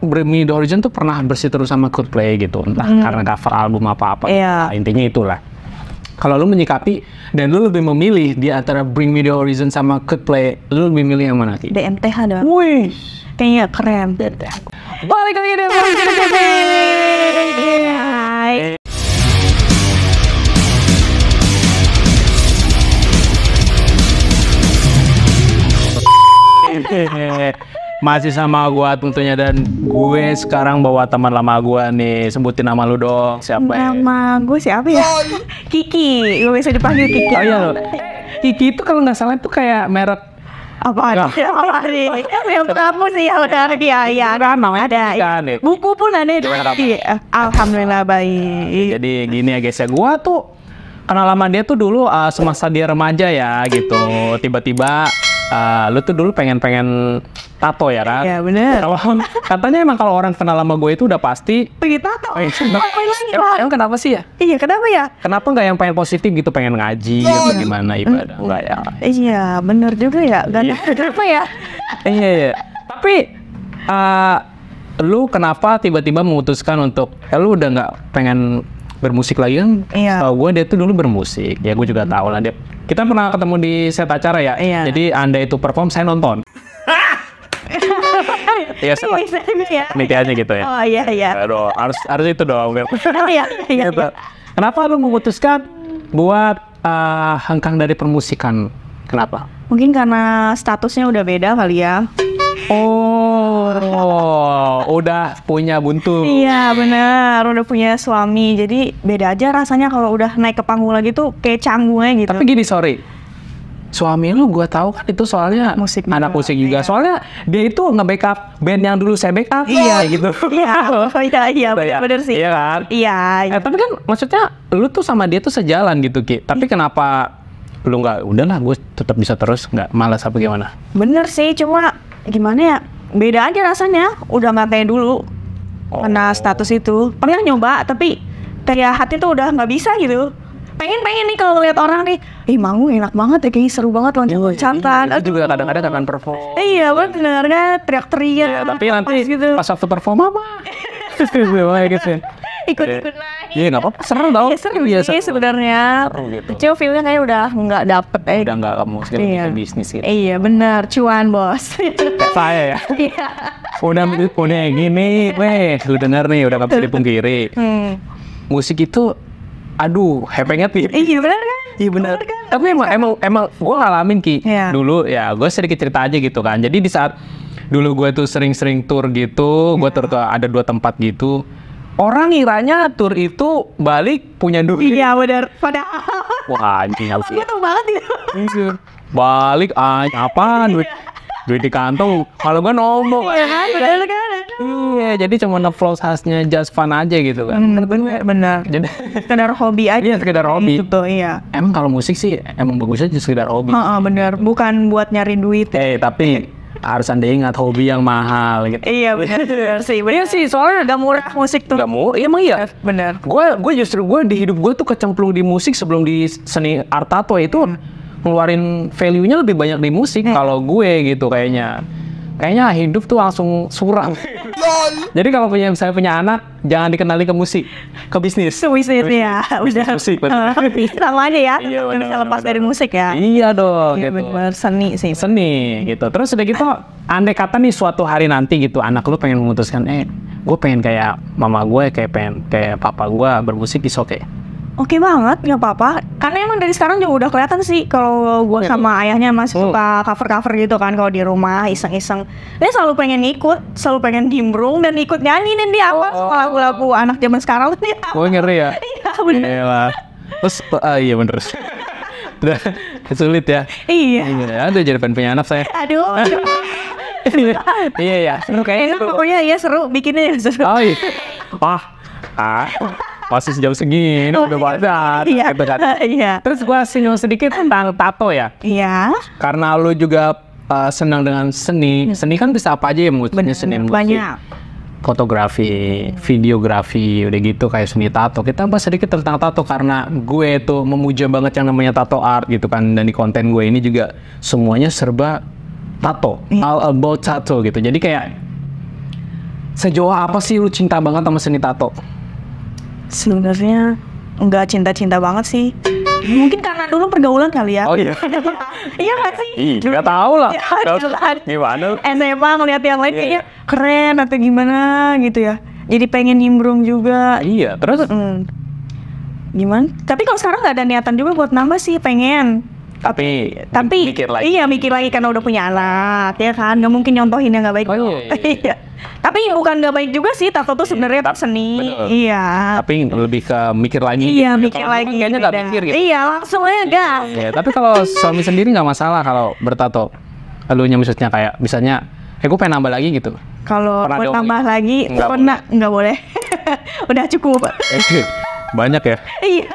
Bring Me The Horizon tuh pernah berseteru sama Coldplay gitu, entah karena cover album apa-apa. Nah, intinya itulah. Kalau lu menyikapi dan lu lebih memilih di antara Bring Me The Horizon sama Coldplay, lu lebih milih yang mana Ki? DMTH dong. Wih, Kayaknya keren. balik lagi deh. Masih sama gua tentunya, dan gue sekarang bawa teman lama gua nih. Sebutin nama lu dong, siapa ya? Nama gue siapa ya? Kiki, gue bisa dipanggil Kiki. Oh iya loh. Kiki itu kalau nggak salah itu kayak merek Apa? Apa nih? Yang kamu sih ya udah ya. kan namanya Ada. kan ya. Buku pun ada. Alhamdulillah baik. Jadi gini ya guys ya, gua tuh kenal sama dia tuh dulu semasa dia remaja ya gitu. Tiba-tiba lu tuh dulu pengen tato ya kan? Ya bener. Kalau katanya emang kalau orang kenal sama gue itu udah pasti. Pergi tato. Ngapain lagi? Emang kenapa sih ya? Iya kenapa ya? Kenapa nggak yang pengen positif gitu, pengen ngaji atau gimana ibadah? Enggak ya? Iya bener juga ya. Kenapa ya? Iya. Tapi lu kenapa tiba-tiba memutuskan untuk lu udah nggak pengen bermusik lagi kan? Iya. Tahu gue dia tuh dulu bermusik. Ya gue juga tahu lah dia. Kita pernah ketemu di set acara ya. Iya. Jadi Anda itu perform, saya nonton. Iya, penelitiannya gitu ya. Oh iya. Aduh, harus itu dong. Iya. Gitu. Kenapa lu memutuskan buat hengkang dari permusikan? Kenapa? Mungkin karena statusnya udah beda kali ya. Oh, udah punya buntu. Iya bener, udah punya suami. Jadi beda aja rasanya kalau udah naik ke panggung lagi tuh kayak canggungnya gitu. Tapi gini, sorry. Suami lu gua tahu kan itu soalnya Musik anak juga. musik juga. Iya. Soalnya dia itu nge-backup band yang dulu saya backup. Iya gitu. Iya bener sih. Iya kan? Iya. Tapi kan maksudnya lu tuh sama dia tuh sejalan gitu Ki. Tapi kenapa lu nggak, udahlah gue tetap bisa terus, nggak malas apa gimana? Bener sih, cuma gimana ya? Beda aja rasanya. Udah nggak kayak dulu. Karena status itu. Pernah nyoba, tapi kayak hati tuh udah nggak bisa gitu. Pengen nih kalau lihat orang nih, manggung enak banget ya, kayaknya seru banget loncat-loncatan. Itu juga kadang-kadang akan perform. Iya bener kan, teriak-teriak. Ya, tapi nanti gitu. pas waktu perform apa? gitu. Ikut-ikut naik. Iya nggak apa-apa, seru tau. Iya seru sih sebenarnya. Seru gitu. Cuma feelnya kayak udah nggak dapet. Udah nggak kamu sekarang Iya. bisnis gitu. Iya bener, cuan bos. Kayak saya ya. Iya. Udah gini, weh, lu denger nih, udah nggak bisa dipungkiri. Musik itu, aduh, hepengnya tipis. Iya bener kan? Iya benar. Tapi emang gue ngalamin Ki. Iya. Dulu ya gue sedikit cerita aja gitu kan. Jadi di saat dulu gue tuh sering-sering tour gitu, gue tour ke ada 2 tempat gitu. Orang ngiranya tour itu balik punya duit. Iya bener. Padahal. Wah anjing harus Gue tuh banget gitu. balik apaan duit di kantong. Kalau gue nombok. Iya kan? Bener kan? Iya, jadi cuma nge-flow khasnya just fun aja gitu kan. Bener. Jadi Sekedar hobi aja. iya sekedar hobi. Gitu, iya. Emang kalau musik sih emang bagusnya just sekedar hobi. Bener. Bukan buat nyari duit. Tapi harus Anda ingat hobi yang mahal gitu. Iya bener sih. Bener sih. Soalnya udah murah musik tuh. Gak mau, emang iya. Bener. Gue justru di hidup gue tuh kecemplung di musik sebelum di seni art tato itu ngeluarin value-nya lebih banyak di musik kalau gue gitu kayaknya. Kayaknya hidup tuh langsung suram. Jadi kalau saya punya anak, jangan dikenali ke musik, ke bisnis. Bisnis ya, udah. Musik, Sama aja ya. Iya, bener, Bisa lepas bener. dari musik ya. Iya dong, Iya, gitu. bener. Seni sih. Seni gitu. Terus udah gitu, andai kata nih suatu hari nanti gitu, anak lu pengen memutuskan, gue pengen kayak mama gue, kayak papa gue bermusik, is oke. Oke banget, nggak apa-apa. Karena emang dari sekarang juga udah kelihatan sih kalau gue sama ayahnya masih suka cover-cover gitu kan kalau di rumah iseng-iseng. Dia selalu pengen ikut, selalu pengen nimbrung dan ikut nyanyi nih dia apa lagu-lagu anak zaman sekarang nih. Gue ngeri ya. Iya bener. Iyalah. Terus, iya bener. Udah sulit ya. Iya. Aduh jadi pengen punya anak saya. Aduh. Iya ya. Seru kayaknya. Pokoknya ya seru, bikinnya ya seru. Oh iya. Masih sejam segini udah badar. Iya. Gitu kan. Iya. Terus gue singgung sedikit tentang tato ya. Iya. Karena lu juga senang dengan seni. Seni kan bisa apa aja ya maksudnya seni musik. Banyak. Fotografi, videografi, udah gitu kayak seni tato. Kita bahas sedikit tentang tato karena gue tuh memuja banget yang namanya tato art gitu kan. Dan di konten gue ini juga semuanya serba tato, all about tato gitu. Jadi kayak sejauh apa sih lu cinta banget sama seni tato? Sebenarnya nggak cinta-cinta banget sih. Mungkin karena dulu pergaulan kali ya. Oh iya. Iya nggak sih? Nggak tahu lah. Ya, jelas. Gimana? SMA ngeliat yang lain Iya, kayaknya keren atau gimana gitu ya. Jadi pengen nimbrung juga. Iya, terus Gimana? Tapi kalau sekarang nggak ada niatan juga buat nambah sih, pengen. tapi mikir lagi. Iya mikir lagi karena udah punya anak ya kan, nggak mungkin nyontohin yang nggak baik. Oh, iya. Iya. Tapi bukan nggak baik juga sih, tato tuh sebenarnya seni. Betul. Iya. Tapi lebih ke mikir lagi. Iya mikir Kalau lagi. kayaknya nggak beda. mikir gitu. Iya langsung aja gas. Ya, tapi kalau suami sendiri nggak masalah kalau bertato. Elunya maksudnya kayak misalnya, gue pengen nambah lagi gitu. Kalau Pernah buat diomongin? tambah lagi, Nggak nggak boleh. Udah cukup. Banyak ya. Iya.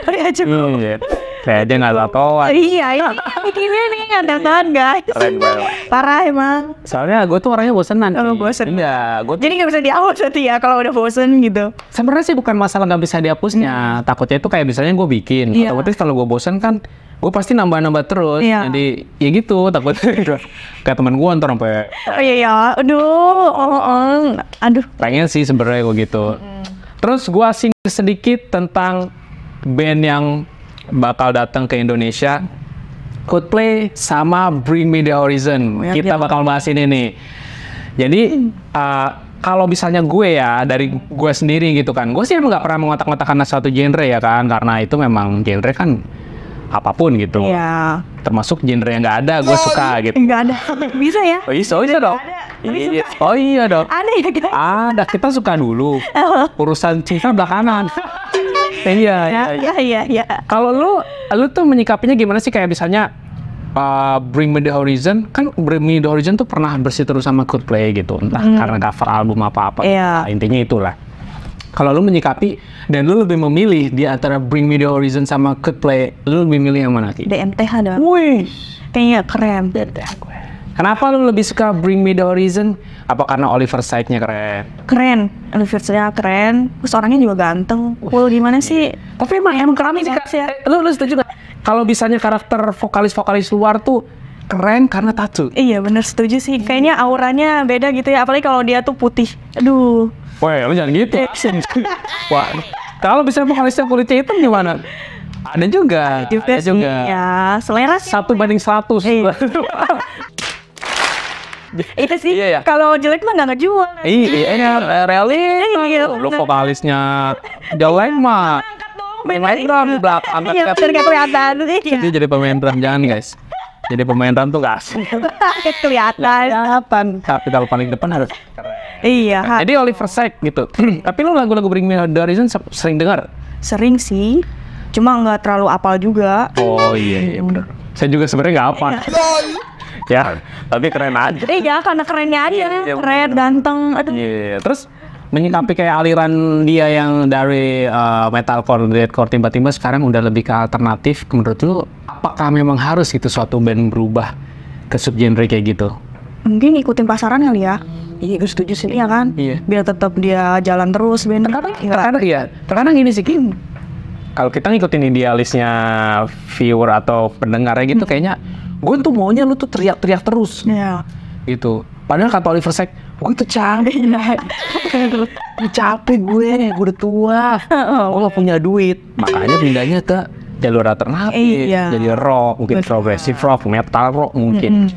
Udah cukup. Iya. Saya aja nggak tatoan. Iya, ini bikinnya nih kadang guys. Keren banget. Parah emang. Soalnya gue tuh orangnya bosenan. Oh, Ki. bosen. Iya, gue Jadi nggak bisa dihapus nanti ya kalau udah bosen gitu. sebenarnya sih bukan masalah nggak bisa dihapusnya. Takutnya itu kayak misalnya gue bikin. Iya. Otomatis kalau gue bosen kan, gue pasti nambah-nambah terus. Iya. Jadi ya gitu, takutnya kayak teman gue ntar sampai Oh iya ya, aduh. pengen sih sebenarnya gue gitu. Terus gue singgung sedikit tentang band yang bakal datang ke Indonesia, Coldplay sama Bring Me The Horizon. Ya, Kita ya. bakal bahas ini nih. Jadi kalau misalnya gue ya, dari gue sendiri gitu kan, gue sih emang nggak pernah mengotak-ngotakan satu genre ya kan, karena itu memang genre kan apapun gitu. Iya. Termasuk genre yang nggak ada, gue suka gitu. Enggak ada. Bisa ya? Oh bisa dong. Tapi Iya. Oh iya dong. Ada ya guys? Ada, kita suka dulu. Urusan cinta belakangan. Iya. Ya. Kalau lu tuh menyikapinya gimana sih, kayak misalnya Bring Me The Horizon, kan Bring Me The Horizon tuh pernah berseteru sama Coldplay gitu, entah karena cover album apa-apa. Iya. Nah, intinya itulah. Kalau lu menyikapi dan lu lebih memilih di antara Bring Me The Horizon sama Coldplay, lu lebih milih yang mana Ki? DMTH dong. Wih, Kayaknya keren. kenapa lu lebih suka Bring Me The Horizon? Apa karena Oliver Sykes-nya keren? Keren. Anniversary-nya keren. Terus orangnya juga ganteng. Cool gimana sih? Tapi emang keren sih, Kak. Ya. Lu setuju nggak? Kalau misalnya karakter vokalis luar tuh keren karena tattoo. Iya bener setuju sih. Kayaknya auranya beda gitu ya. Apalagi kalau dia tuh putih. Aduh. Wah, lu jangan gitu. Wah, kalau misalnya vokalisnya kulitnya hitam gimana? Ada juga. Ada Sih. Ya selera sih. 1:100. Iya. Itu sih. Iya, ya. Kalau jelek mah nggak ngejual. Iya, realis. Iya, Lu bener. vokalisnya jelek mah. Main drum belakang. Iya bener gak kelihatan. Iya. Jadi pemain drum jangan guys. Jadi pemain drum tuh gak asik. Kelihatan. Tapi kalau paling depan harus keren. Iya. Jadi Oliver Sykes gitu. Tapi lu lagu-lagu Bring Me The Horizon sering dengar? Sering sih. Cuma nggak terlalu apal juga. Oh iya benar. Saya juga sebenarnya nggak apa. Ya, tapi keren aja. Iya karena kerennya aja. Iya, Keren, ganteng. Aduh. Iya. Terus menyikapi kayak aliran dia yang dari metalcore, deathcore tiba-tiba sekarang udah lebih ke alternatif. Menurut lu apakah memang harus gitu suatu band berubah ke subgenre kayak gitu? Mungkin ngikutin pasaran kali ya. Iya, gue setuju sih. Iya kan? Iya. Biar tetap dia jalan terus. Terkadang gini sih, Kim. Kalau kita ngikutin idealisnya viewer atau pendengarnya gitu, kayaknya gue tuh maunya lu tuh teriak-teriak terus. Iya. Gitu. Padahal kata Oliver Sykes, gue tuh capek. Capek gue udah tua. Gue gak punya duit. Makanya pindahnya ke jalur alternatif. Iya. Jadi rock, mungkin Betul. progressive rock, metal rock mungkin.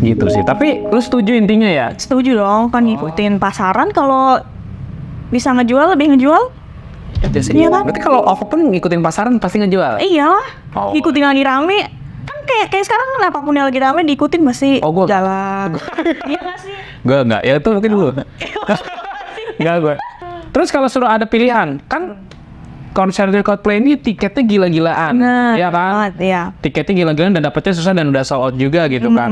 Gitu sih. Tapi lu setuju intinya ya? Setuju dong kan ngikutin pasaran. Kalau bisa ngejual lebih ngejual. Iya kan? Berarti kalau open ngikutin pasaran pasti ngejual? Iyalah. Oh. Ngikutin lagi rame. Kan kayak sekarang apapun yang lagi rame diikutin masih Oh, gua- jalan. Iya nggak sih? Gue enggak, ya itu mungkin dulu. Enggak gue. Terus kalau suruh ada pilihan, kan konser dari Coldplay ini tiketnya gila-gilaan. Nah, Iya kan? banget, iya. Tiketnya gila-gilaan dan dapetnya susah dan udah sold out juga gitu kan.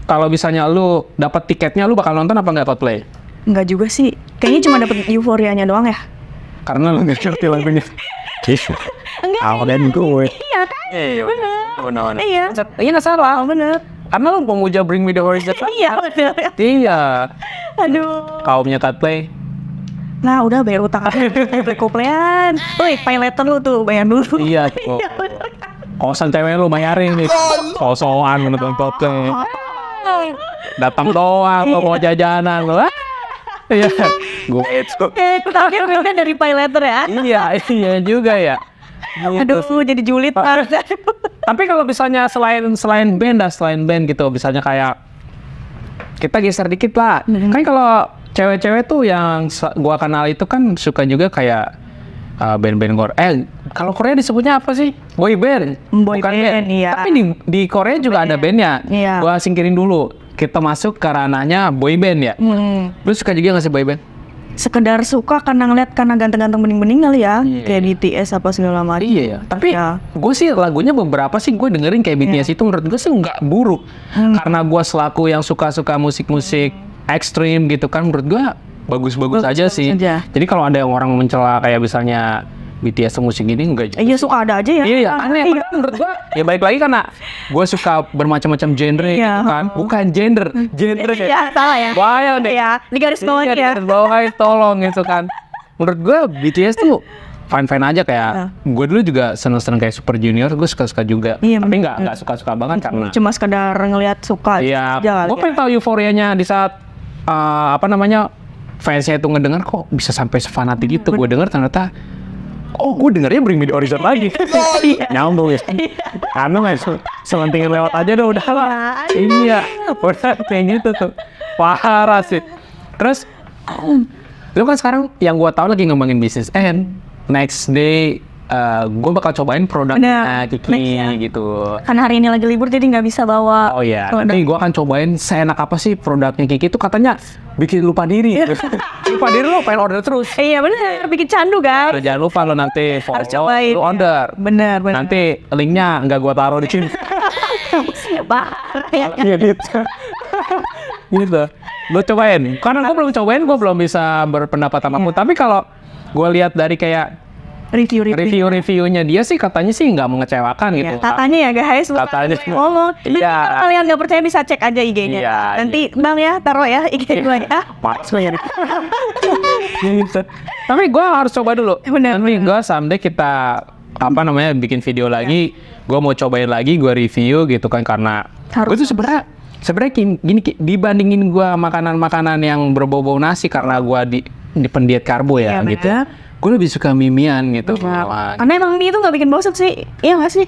Kalau misalnya lu dapat tiketnya, lu bakal nonton apa enggak Coldplay? Enggak juga sih. Kayaknya cuma dapet euforianya doang ya. Karena lu nggak ngerti lagunya. Enggak. Awalan gue. Iya kan? Benar. Iya. Iya nggak salah. Bener. Karena lu pemuja Bring Me The Horizon. Iya bener. Iya. Aduh. Kaumnya Coldplay. Nah udah bayar utang beli Coldplayan. Woi, pay letter lu tuh bayar dulu. Iya. Kok. Iya bener. Kosan cewek lu bayarin nih. So-soan menonton Coldplay. Datang doang, lo mau jajanan lo. Iya, gue itu. Aku tahu filmnya dari Pay Later ya. Iya juga ya. Aduh, jadi julid banget. Tapi kalau misalnya selain band gitu, misalnya kayak kita geser dikit lah. Kan kalau cewek-cewek tuh yang gua kenal itu kan suka juga kayak band-band Korea. Kalau Korea disebutnya apa sih? Boy band. Boy Bukan band, iya. Tapi di Korea juga ada bandnya. Iya. Gua singkirin dulu. Kita masuk ke ranahnya boy band ya. Lu suka juga nggak sih boy band? Sekedar suka karena ngeliat karena ganteng-ganteng bening-bening kali ya. Kayak BTS apa segala macam. Iya ya. Tapi gue sih lagunya beberapa sih gue dengerin kayak BTS itu menurut gue sih nggak buruk. Karena gue selaku yang suka-suka musik-musik ekstrim gitu kan, menurut gue bagus-bagus aja sih. Jadi kalau ada yang orang mencela kayak misalnya BTS musik ini enggak juga. Iya, suka ada aja ya. Iya, aneh. Menurut gua ya baik lagi karena gua suka bermacam-macam genre gitu kan. Bukan genre Iya, salah ya. Bahaya deh. Iya, di garis bawah ya. Garis bawah tolong gitu kan. Menurut gua BTS tuh fine-fine aja kayak gue dulu juga seneng-seneng kayak Super Junior, gue suka-suka juga. Iya, tapi nggak suka-suka banget karena cuma sekedar ngelihat suka. Iya, gue pengen tahu euforianya di saat fansnya itu ngedengar kok bisa sampai sefanatik itu. Gue denger ternyata gue dengernya Bring Me The Horizon lagi. Nyambung ya. Karena nggak sementingin lewat aja udah lah. Iya, udah kayak gitu tuh. Parah sih. Terus, lu kan sekarang yang gue tahu lagi ngembangin bisnis. Next day, gue bakal cobain produknya Kiki gitu. Karena hari ini lagi libur jadi nggak bisa bawa. Oh iya, nanti gue akan cobain seenak apa sih produknya Kiki itu katanya bikin lupa diri. Lupa diri lo pengen order terus. Iya bener, bikin candu kan. Jangan lupa lo nanti follow, lo order. Bener. Nanti linknya nggak gue taruh di sini. Gitu. Lo cobain. Karena gue belum cobain, gue belum bisa berpendapat apapun. Tapi kalau gue lihat dari kayak review-reviewnya dia sih katanya sih nggak mengecewakan gitu. Katanya ya guys. Katanya. Ngomong. Iya. Kalau kalian nggak percaya bisa cek aja IG-nya. Iya, nanti Bang ya taruh ya IG gue ya. Mas ya. Gitu. Tapi gue harus coba dulu. Bener. Nanti gue someday kita bikin video lagi. Gue mau cobain lagi, gue review gitu kan karena gue tuh sebenarnya gini dibandingin gue makanan-makanan yang berbau-bau nasi karena gue di pendiet karbo ya gitu. Gue lebih suka mie-mian gitu. Karena emang mie itu nggak bikin bosan sih, iya nggak sih?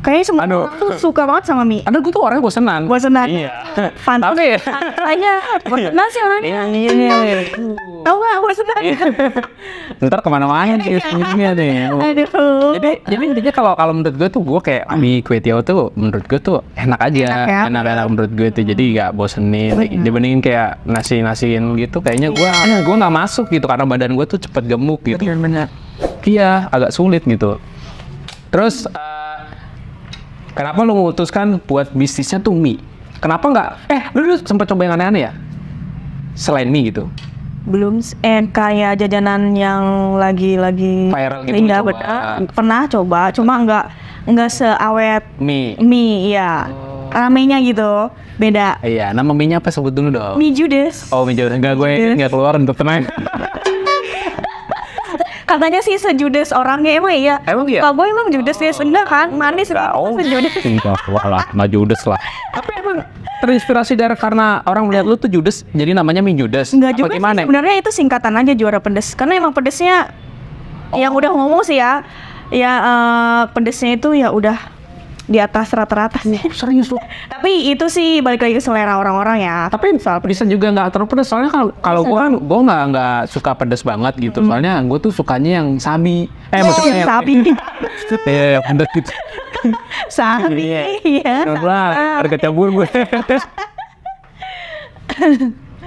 Kayaknya semua orang tuh suka banget sama mie. Gue tuh orangnya bosenan. Iya. Tapi kayaknya bosenan sih orangnya. Iya. Tahu nggak bosenan? Ntar kemana-mana sih mie nih. Aduh. Jadi intinya kalau menurut gue tuh gue kayak mie kue tiaw tuh menurut gue tuh enak aja. Enak menurut gue tuh jadi nggak bosenin. Dibandingin kayak nasiin gitu kayaknya gue nggak masuk gitu karena badan gue tuh cepet gemuk gitu. Bener. Iya agak sulit gitu. Terus kenapa lo memutuskan buat bisnisnya tuh mie? Kenapa nggak? Lu sempat coba yang aneh-aneh ya? Selain mie gitu? Belum, kayak jajanan yang lagi viral gitu. Iya benar. Pernah coba, cuma nggak seawet mie. Iya. Ramenya gitu, beda. Iya, nama mie-nya apa sebut dulu dong? Mie Judes. Oh, mie Judes. Enggak, gue nggak keluar untuk tenang. Katanya sih sejudes orangnya, emang iya? Emang iya? Kalau gue emang judes ya, enggak kan? Manis sejudes. Enggak, nggak judes lah. Tapi emang terinspirasi dari karena orang melihat lu tuh judes, jadi namanya mie Judes. Enggak juga sih, sebenarnya itu singkatan aja juara pedes. Karena emang pedesnya, yang udah ngomong sih ya, pedesnya itu ya udah di atas rata-rata sih. Serius lu? Tapi itu sih balik lagi ke selera orang-orang ya. Tapi bisa juga nggak terlalu pedas. Soalnya kalau gue nggak suka pedas banget gitu. Soalnya gue tuh sukanya yang sabi. Maksudnya sabi. Iya, pedas gitu. Sabi. Iya. Harga campur gue.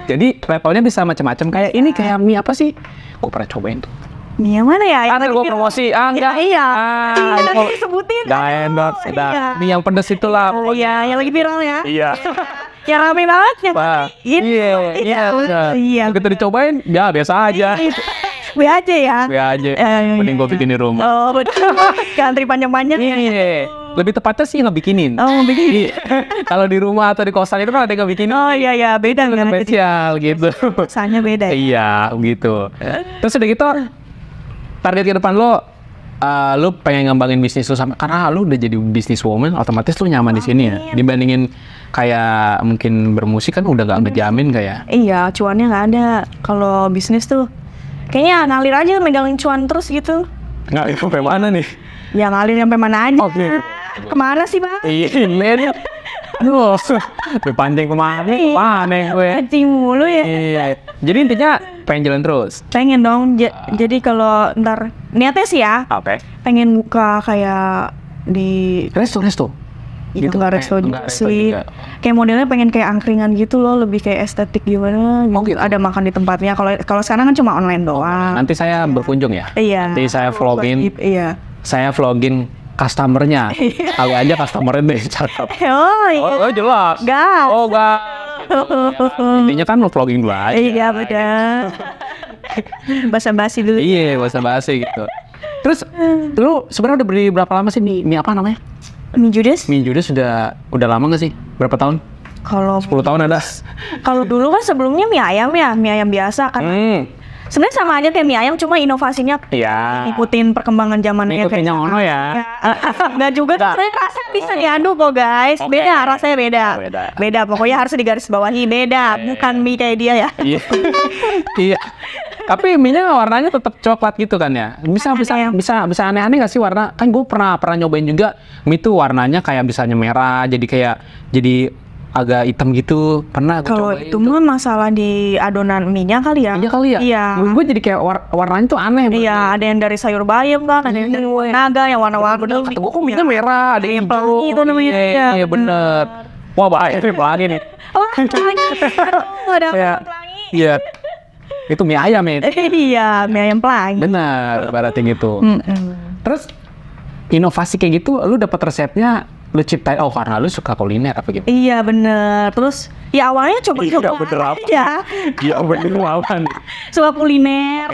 Jadi levelnya bisa macam-macam. Kayak ini kayak mie apa sih? Gue pernah cobain tuh. Mie yang mana ya? Ada gue promosi. Enggak. Iya. Nanti disebutin. Gak endorse. Mie yang pedas itulah. Iya, yang lagi viral ya. Iya. Yang rame banget ya. Iya. Begitu dicobain, ya biasa aja. Be aja ya. Be aja. Mending gue bikin di rumah. Oh betul. Antri panjang-panjang. Iya. Lebih tepatnya sih ngebikinin. Oh bikin. Kalau di rumah atau di kosan itu kan ada yang ngebikinin. Oh iya beda kan. Spesial gitu. Rasanya beda. Iya gitu. Terus udah gitu target ke depan lo lu pengen ngembangin bisnis lu karena lu udah jadi businesswoman, otomatis lu nyaman di sini ya. Dibandingin kayak mungkin bermusik kan udah gak ngejamin kayak. Iya, cuannya nggak ada. Kalau bisnis tuh kayaknya ngalir aja megangin cuan terus gitu. Nggak, itu sampai mana nih? Ya ngalir sampai mana aja. Oke. Kemana sih bang? Iya, Len. Aduh, pancing kemana gue. Pancing mulu ya. Iya. Jadi intinya pengen jalan terus. Pengen dong. Jadi kalau ntar niatnya sih ya, Oke. pengen buka kayak di Resto. itu nggak resto juga sih. juga. Kayak modelnya pengen kayak angkringan gitu loh, lebih kayak estetik gimana. Oh, gitu. Ada makan di tempatnya. Kalau sekarang kan cuma online doang. Nanti saya berkunjung ya. Iya. Nanti saya vlogin. Iya. Saya vlogin customernya. Kali aja customernya deh cakep. Oh iya. Oh, jelas. Gas. Oh, gas. Intinya kan lo vlogging dulu aja. Iya benar. Basa-basi dulu. Iya, basa-basi gitu. Terus lu sebenarnya udah beli berapa lama sih mie apa namanya? Mie Judes? Mie Judes udah lama nggak sih? Berapa tahun? Kalau 10 tahun ada. kalau dulu kan sebelumnya mie ayam ya, mie ayam biasa kan. Sebenarnya sama aja kayak mie ayam, cuma inovasinya Iya. ikutin perkembangan zamannya Ngikutin yang ono ya. Nggak juga, sebenarnya rasa bisa diadu kok guys. Oke. Beda, rasanya beda. Beda. Pokoknya harus digarisbawahi beda, bukan mie kayak dia ya. Iya. Iya. Tapi mie-nya warnanya tetap coklat gitu kan ya. Bisa aneh-aneh nggak sih warna? Kan gue pernah nyobain juga mie tuh warnanya kayak bisanya merah, jadi agak hitam gitu. Pernah gue Kalau cobain. itu mah masalah di adonan mie-nya kali ya. Iya kali ya. Iya. Gue jadi kayak warnanya tuh aneh. Iya, ada yang dari sayur bayam kan, ada yang dari naga yang warna-warni. Kata gue kok mie-nya merah, ada yang pelangi itu namanya. Iya bener. Wah bahaya nih pelangi nih. Oh, pelangi. Aduh, ada Iya. pelangi. Iya. Itu mie ayam ya. Iya, mie ayam pelangi. Bener, ibaratnya gitu. Terus inovasi kayak gitu, lu dapat resepnya, lu ciptain karena lu suka kuliner apa gitu? Iya bener. Terus ya awalnya coba bener apa? aja. Iya bener apa nih? Suka kuliner,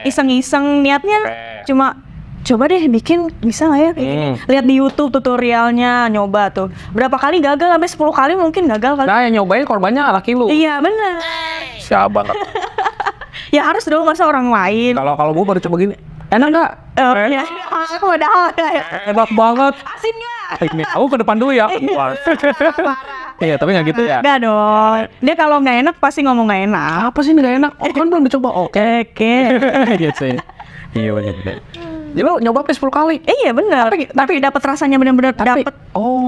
iseng-iseng niatnya cuma coba deh bikin, bisa nggak ya? Kayak gini. Lihat di YouTube tutorialnya, nyoba tuh. Berapa kali gagal, sampai 10 kali mungkin gagal kali. Nah yang nyobain korbannya laki lu. Iya bener. Siapa banget. Ya harus dong, masa orang lain. Kalau gue baru coba gini, enak nggak? Ya, aku udah Enak banget. asin nggak? Ini, aku ke depan dulu ya. Iya, tapi nggak gitu ya. Nggak dong. Dia kalau nggak enak pasti ngomong nggak enak. Apa sih nggak enak? Oh, kan belum dicoba. Oke. Gitu sih. Iya bener. Jadi lo nyoba sampai 10 kali. Iya benar. Tapi dapat rasanya benar-benar dapat.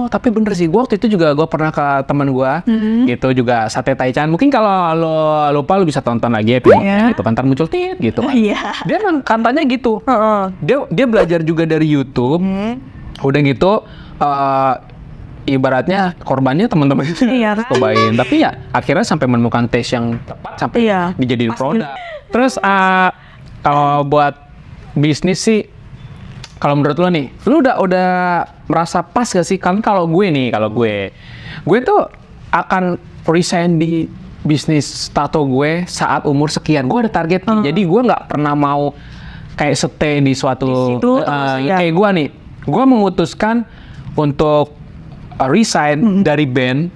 Tapi bener sih. Gua waktu itu juga pernah ke teman gua, gitu juga sate taichan. Mungkin kalau lo lupa lo bisa tonton lagi ya, Iya. itu kan ntar muncul tit gitu. Iya. Dia emang katanya gitu. Dia belajar juga dari YouTube. Udah gitu ibaratnya korbannya teman-teman Iya kan? cobain. Tapi ya akhirnya sampai menemukan taste yang tepat sampai Iya. dijadiin produk. Terus kalau buat bisnis sih, kalau menurut lo nih, lo udah merasa pas gak sih? Kan kalau gue tuh akan resign di bisnis tato gue saat umur sekian. Gue ada target nih, jadi gue nggak pernah mau kayak stay di suatu situ, kayak gue nih. Gue memutuskan untuk resign dari band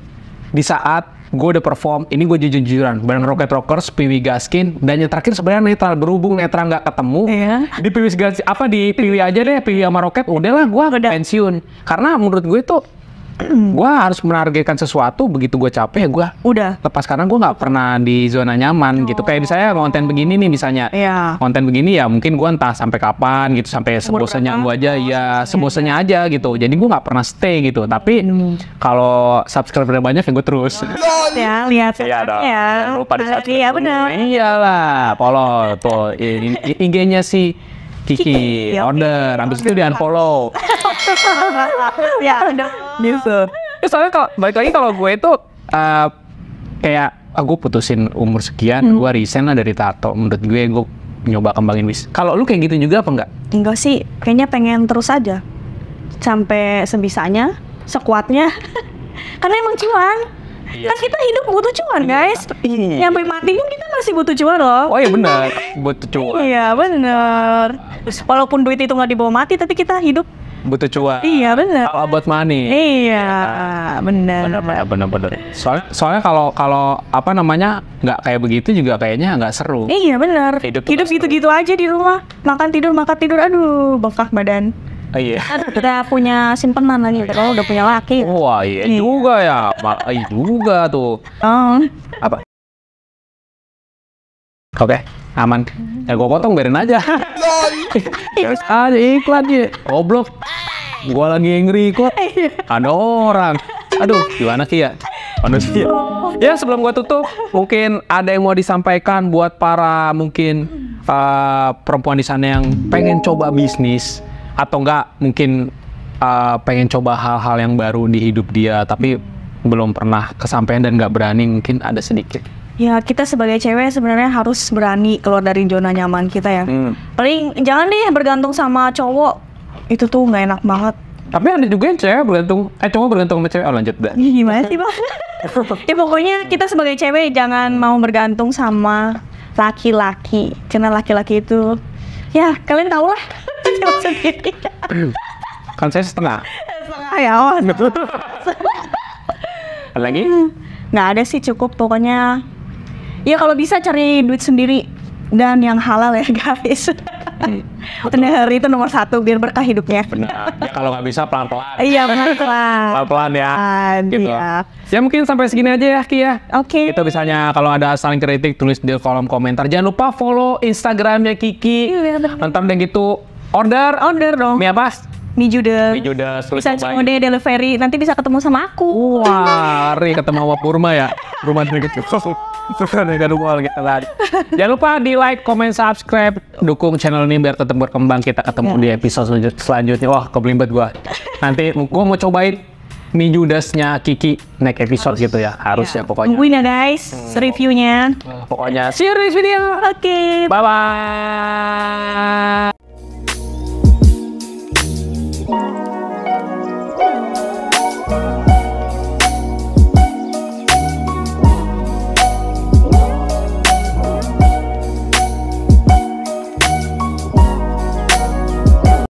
di saat gue udah perform. Ini gue jujur-jujuran bareng Rocket Rockers, Piwi Gaskin, dan yang terakhir sebenarnya netral, berhubung netral nggak ketemu. Iya. Di Piwi Gaskin di Piwi aja deh, Piwi sama Rocket udahlah gue pensiun. Karena menurut gue tuh gue harus menargetkan sesuatu, begitu gue capek ya gue Udah. lepas, karena gue nggak pernah di zona nyaman gitu. Kayak misalnya konten begini nih misalnya, Iya. konten begini ya mungkin gue entah sampai kapan gitu, sampai sebosannya gue aja ya, sebosannya aja gitu. Jadi gue nggak pernah stay gitu. Tapi kalau subscriber banyak ya gue terus. Ya, lihat. Iya dong. Ya. Jangan lupa di-subscribe. Iya benar. Iyalah, follow tuh IG-nya si Kiki, Iya. order, habis itu di unfollow. Ya, udah. Gitu. Ya, soalnya kalau balik lagi kalau gue itu kayak gue putusin umur sekian, gue resign lah dari tato. Menurut gue nyoba kembangin bisnis. Kalau lu kayak gitu juga apa enggak? Enggak sih, kayaknya pengen terus aja. Sampai sebisanya, sekuatnya. Karena emang cuan. Iya. Kan kita hidup butuh cuan, guys. Sampai mati pun kita masih butuh cuan loh. Oh iya benar, buat cuan. Iya bener. Walaupun duit itu nggak dibawa mati, tapi kita hidup butuh cuan. Iya benar. All about money. Iya, benar. Bener. Soalnya kalau apa namanya nggak kayak begitu juga kayaknya nggak seru. Iya benar. Hidup Hidup gitu-gitu aja di rumah. Makan tidur, aduh, bengkak badan. Iya. Udah punya simpenan lagi kalau udah punya laki. Wah iya juga ya, iya juga tuh. Oh. Apa? Oke, aman. Ya gue potong biarin aja. Terus aja iklan ya. Goblok. Gua lagi nge-record. Ada orang. Aduh, gimana Ki ya? Manusia. Ya sebelum gua tutup, mungkin ada yang mau disampaikan buat para mungkin perempuan di sana yang pengen coba bisnis atau enggak mungkin pengen coba hal-hal yang baru di hidup dia tapi belum pernah kesampaian dan nggak berani, mungkin ada sedikit. Ya kita sebagai cewek sebenarnya harus berani keluar dari zona nyaman kita ya. Paling jangan deh bergantung sama cowok. Itu tuh nggak enak banget. Tapi ada juga yang cewek bergantung, cowok bergantung sama cewek. Oh lanjut dah. Gimana sih Bang? Ya pokoknya kita sebagai cewek jangan mau bergantung sama laki-laki. Karena laki-laki itu, ya kalian tau lah. Sendiri. Kan saya setengah. Setengah ya, awan. Ada lagi? Nggak ada sih, cukup pokoknya. Ya kalau bisa cari duit sendiri dan yang halal ya guys. Benar, itu nomor 1 biar berkah hidupnya. Benar. Ya kalau nggak bisa pelan-pelan. Iya pelan-pelan. Pelan-pelan ya. Gitu. Iya. Ya mungkin sampai segini aja ya Ki ya. Oke. Itu misalnya kalau ada saling kritik tulis di kolom komentar. Jangan lupa follow Instagramnya Kiki. Iya, bener. Nonton dan gitu. Order dong. mie apa? Mie judes. Mie judes. Tulis Bisa cobain. COD delivery, nanti bisa ketemu sama aku. Wah, lari ketemu sama Purma ya. Rumah gitu. Jangan lupa kita lari. Jangan lupa di like, comment, subscribe, dukung channel ini biar tetap berkembang. Kita ketemu di episode selanjutnya. Wah, kebelimbet gua. Nanti gua mau cobain mie judasnya Kiki next episode gitu ya. Harus ya pokoknya. Tungguin ya guys, reviewnya. Pokoknya see you next video. Oke. Bye bye.